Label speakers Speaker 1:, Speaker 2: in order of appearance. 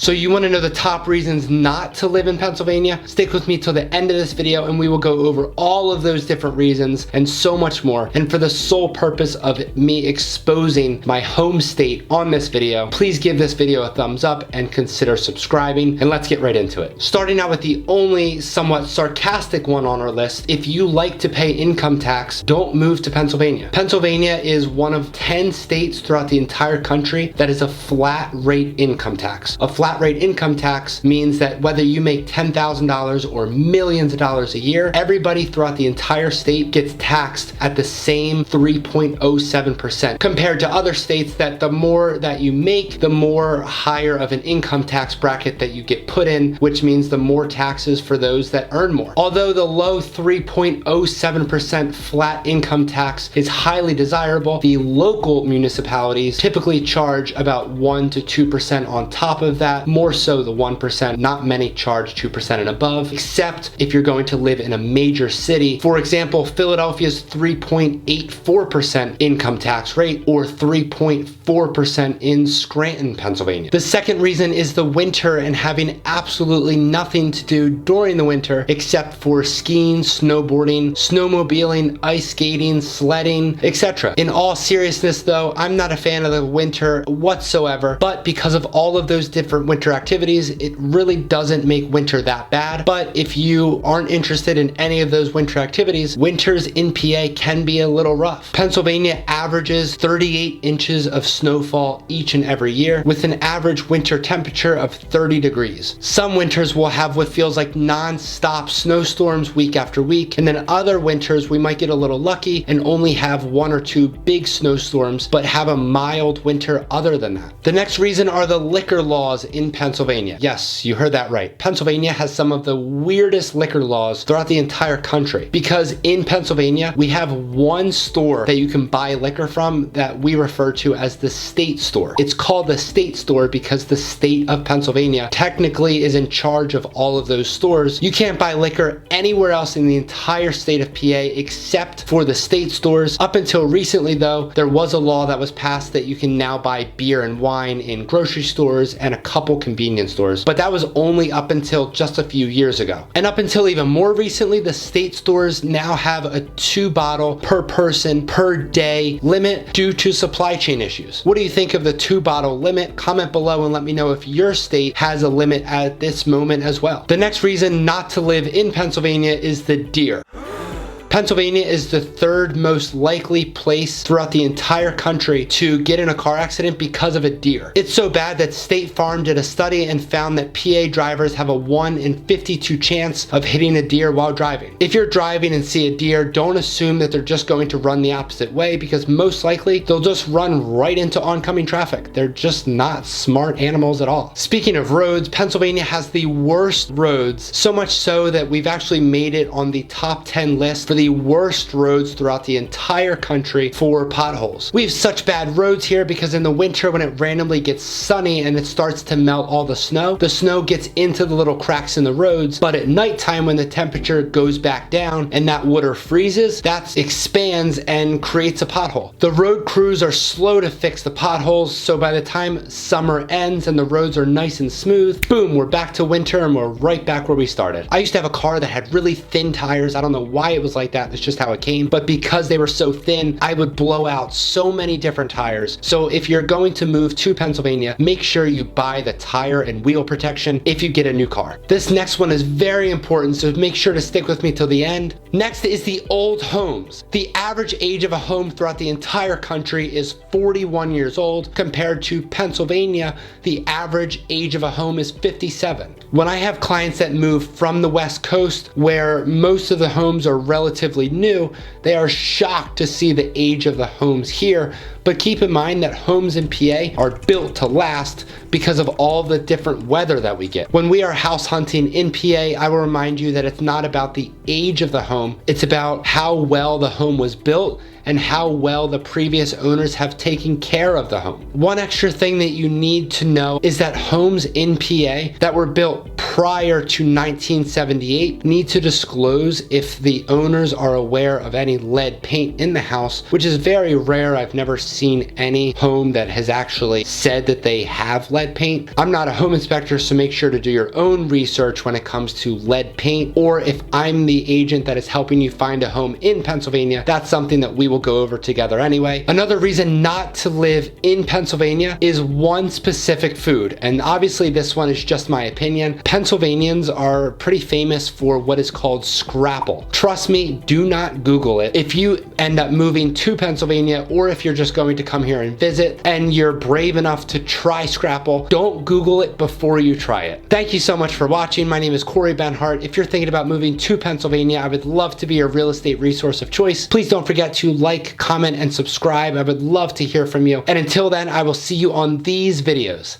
Speaker 1: So you want to know the top reasons not to live in Pennsylvania? Stick with me till the end of this video and we will go over all of those different reasons and so much more. And for the sole purpose of me exposing my home state on this video, please give this video a thumbs up and consider subscribing, and let's get right into it. Starting out with the only somewhat sarcastic one on our list, if you like to pay income tax, don't move to Pennsylvania. Pennsylvania is one of 10 states throughout the entire country that is a flat rate income tax. A flat rate income tax means that whether you make $10,000 or millions of dollars a year, everybody throughout the entire state gets taxed at the same 3.07%, compared to other states that the more that you make, the more higher of an income tax bracket that you get put in, which means the more taxes for those that earn more. Although the low 3.07% flat income tax is highly desirable, the local municipalities typically charge about 1 to 2% on top of that, more so the 1%. Not many charge 2% and above, except if you're going to live in a major city. For example, Philadelphia's 3.84% income tax rate, or 3.4% in Scranton, Pennsylvania. The second reason is the winter and having absolutely nothing to do during the winter except for skiing, snowboarding, snowmobiling, ice skating, sledding, etc. In all seriousness though, I'm not a fan of the winter whatsoever, but because of all of those different winter activities, it really doesn't make winter that bad. But if you aren't interested in any of those winter activities, winters in PA can be a little rough. Pennsylvania averages 38 inches of snowfall each and every year, with an average winter temperature of 30 degrees. Some winters will have what feels like non-stop snowstorms week after week, and then other winters we might get a little lucky and only have 1 or 2 big snowstorms, but have a mild winter other than that. The next reason are the liquor laws in Pennsylvania. Yes, you heard that right. Pennsylvania has some of the weirdest liquor laws throughout the entire country, because in Pennsylvania we have one store that you can buy liquor from that we refer to as the state store. It's called the state store because the state of Pennsylvania technically is in charge of all of those stores. You can't buy liquor anywhere else in the entire state of PA except for the state stores. Up until recently though, there was a law that was passed that you can now buy beer and wine in grocery stores and a couple convenience stores, but that was only up until just a few years ago. And up until even more recently, the state stores now have a 2-bottle per person per day limit due to supply chain issues. What do you think of the 2-bottle limit? Comment below and let me know if your state has a limit at this moment as well. The next reason not to live in Pennsylvania is the deer. Pennsylvania is the third most likely place throughout the entire country to get in a car accident because of a deer. It's so bad that State Farm did a study and found that PA drivers have a 1 in 52 chance of hitting a deer while driving. If you're driving and see a deer, don't assume that they're just going to run the opposite way, because most likely they'll just run right into oncoming traffic. They're just not smart animals at all. Speaking of roads, Pennsylvania has the worst roads, so much so that we've actually made it on the top 10 list for the worst roads throughout the entire country for potholes. We have such bad roads here because in the winter when it randomly gets sunny and it starts to melt all the snow gets into the little cracks in the roads, but at nighttime when the temperature goes back down and that water freezes, that expands and creates a pothole. The road crews are slow to fix the potholes, so by the time summer ends and the roads are nice and smooth, boom, we're back to winter and we're right back where we started. I used to have a car that had really thin tires. I don't know why it was like that. It's just how it came. But because they were so thin, I would blow out so many different tires. So if you're going to move to Pennsylvania, make sure you buy the tire and wheel protection if you get a new car. This next one is very important, so make sure to stick with me till the end. Next is the old homes. The average age of a home throughout the entire country is 41 years old, compared to Pennsylvania, the average age of a home is 57. When I have clients that move from the West Coast, where most of the homes are relatively new, they are shocked to see the age of the homes here. But keep in mind that homes in PA are built to last because of all the different weather that we get. When we are house hunting in PA, I will remind you that it's not about the age of the home, it's about how well the home was built and how well the previous owners have taken care of the home. One extra thing that you need to know is that homes in PA that were built prior to 1978 need to disclose if the owners are aware of any lead paint in the house, which is very rare. I've never seen any home that has actually said that they have lead paint. I'm not a home inspector, so make sure to do your own research when it comes to lead paint, or if I'm the agent that is helping you find a home in Pennsylvania, that's something that we will go over together anyway. Another reason not to live in Pennsylvania is one specific food, and obviously this one is just my opinion. Pennsylvanians are pretty famous for what is called scrapple. Trust me, do not Google it. If you end up moving to Pennsylvania, or if you're just going to come here and visit and you're brave enough to try scrapple, don't Google it before you try it. Thank you so much for watching. My name is Corey Benhart. If you're thinking about moving to Pennsylvania, I would love to be your real estate resource of choice. Please don't forget to like, comment, and subscribe. I would love to hear from you. And until then, I will see you on these videos.